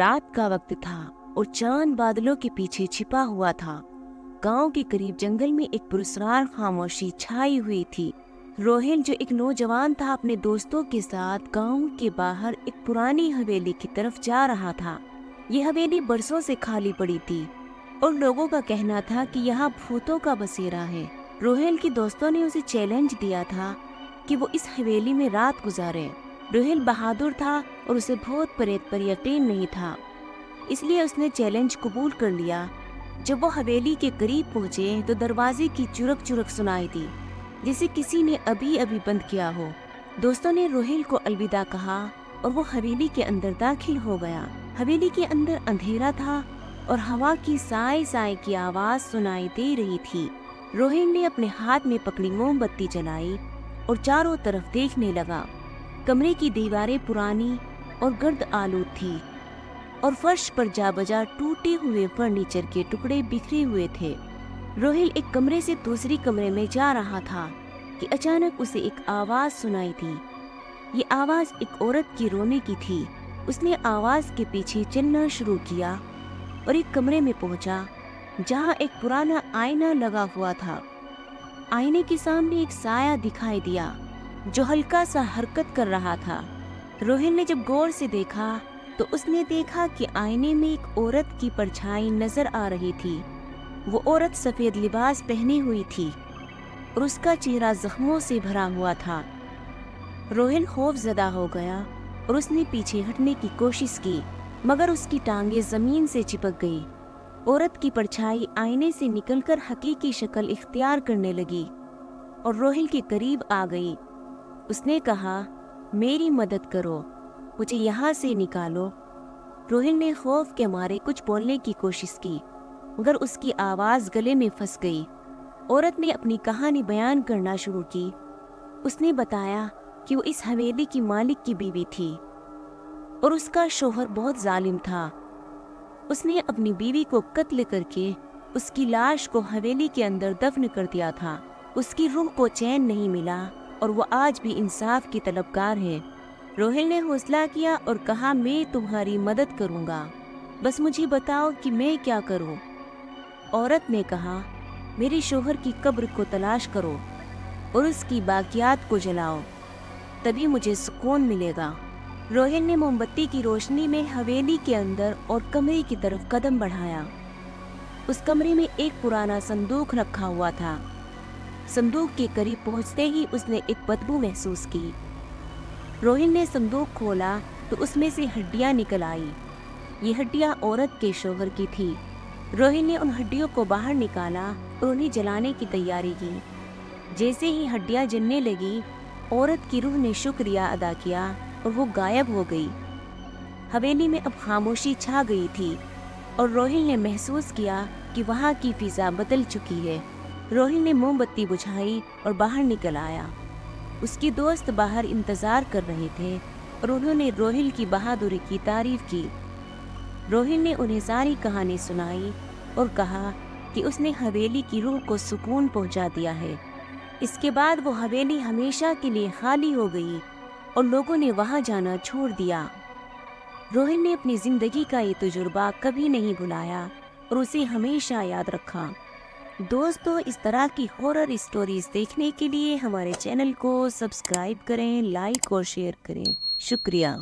रात का वक्त था और चांद बादलों के पीछे छिपा हुआ था। गांव के करीब जंगल में एक पुरस्कार खामोशी छाई हुई थी। रोहिल जो एक नौजवान था अपने दोस्तों के साथ गांव के बाहर एक पुरानी हवेली की तरफ जा रहा था। ये हवेली बरसों से खाली पड़ी थी और लोगों का कहना था कि यहाँ भूतों का बसेरा है। रोहिल के दोस्तों ने उसे चैलेंज दिया था कि वो इस हवेली में रात गुजारे। रोहिल बहादुर था और उसे भूत प्रेत पर यकीन नहीं था, इसलिए उसने चैलेंज कबूल कर लिया। जब वो हवेली के करीब पहुंचे तो दरवाजे की चुरक चुरक सुनाई दी, जिसे किसी ने अभी अभी बंद किया हो। दोस्तों ने रोहिल को अलविदा कहा और वो हवेली के अंदर दाखिल हो गया। हवेली के अंदर अंधेरा था और हवा की साए साए की आवाज सुनाई दे रही थी। रोहिल ने अपने हाथ में पकड़ी मोमबत्ती जलाई और चारों तरफ देखने लगा। कमरे की दीवारें पुरानी और गर्द आलूद थी और फर्श पर जा बजा टूटे हुए फर्नीचर के टुकड़े बिखरे हुए थे। रोहिल एक कमरे से दूसरी कमरे में जा रहा था कि अचानक उसे एक आवाज सुनाई दी। ये आवाज एक औरत की रोने की थी। उसने आवाज के पीछे चलना शुरू किया और एक कमरे में पहुंचा जहां एक पुराना आईना लगा हुआ था। आईने के सामने एक साया दिखाई दिया जो हल्का सा हरकत कर रहा था। रोहिल ने जब गौर से देखा तो उसने देखा कि आईने में एक औरत की परछाई नजर आ रही थी। वो औरत सफेद लिबास पहनी हुई थी और उसका चेहरा जख्मों से भरा हुआ था। रोहिल खौफजदा हो गया और उसने पीछे हटने की कोशिश की, मगर उसकी टांगें जमीन से चिपक गई। औरत की परछाई आईने से निकलकर हकीकी शक्ल इख्तियार करने लगी और रोहिल के करीब आ गई। उसने कहा, मेरी मदद करो, मुझे यहाँ से निकालो। रोहिल ने खौफ के मारे कुछ बोलने की कोशिश की, मगर उसकी आवाज गले में फंस गई। औरत ने अपनी कहानी बयान करना शुरू की। उसने बताया कि वो इस हवेली की मालिक की बीवी थी और उसका शोहर बहुत जालिम था। उसने अपनी बीवी को कत्ल करके उसकी लाश को हवेली के अंदर दफन कर दिया था। उसकी रूह को चैन नहीं मिला और वो आज भी इंसाफ की तलबगार है। रोहिल ने हौसला किया और कहा, मैं तुम्हारी मदद करूंगा, बस मुझे बताओ कि मैं क्या करूं। औरत ने कहा, मेरे शोहर की कब्र को तलाश करो और उसकी बाकियात को जलाओ, तभी मुझे सुकून मिलेगा। रोहिल ने मोमबत्ती की रोशनी में हवेली के अंदर और कमरे की तरफ कदम बढ़ाया। उस कमरे में एक पुराना संदूक रखा हुआ था। संदूक के करीब पहुंचते ही उसने एक बदबू महसूस की। रोहिल ने संदूक खोला तो उसमें से हड्डियां निकल आई। ये हड्डियां औरत के शोहर की थी। रोहिल ने उन हड्डियों को बाहर निकाला और उन्हें जलाने की तैयारी की। जैसे ही हड्डियां जलने लगी, औरत की रूह ने शुक्रिया अदा किया और वो गायब हो गई। हवेली में अब खामोशी छा गई थी और रोहिल ने महसूस किया कि वहाँ की फिजा बदल चुकी है। रोहिल ने मोमबत्ती बुझाई और बाहर निकल आया। उसके दोस्त बाहर इंतजार कर रहे थे और उन्होंने रोहिल की बहादुरी की तारीफ की। रोहिल ने उन्हें सारी कहानी सुनाई और कहा कि उसने हवेली की रूह को सुकून पहुंचा दिया है। इसके बाद वो हवेली हमेशा के लिए खाली हो गई और लोगों ने वहां जाना छोड़ दिया। रोहिल ने अपनी जिंदगी का ये तजुर्बा कभी नहीं भुलाया और उसे हमेशा याद रखा। दोस्तों, इस तरह की हॉरर स्टोरीज देखने के लिए हमारे चैनल को सब्सक्राइब करें, लाइक और शेयर करें। शुक्रिया।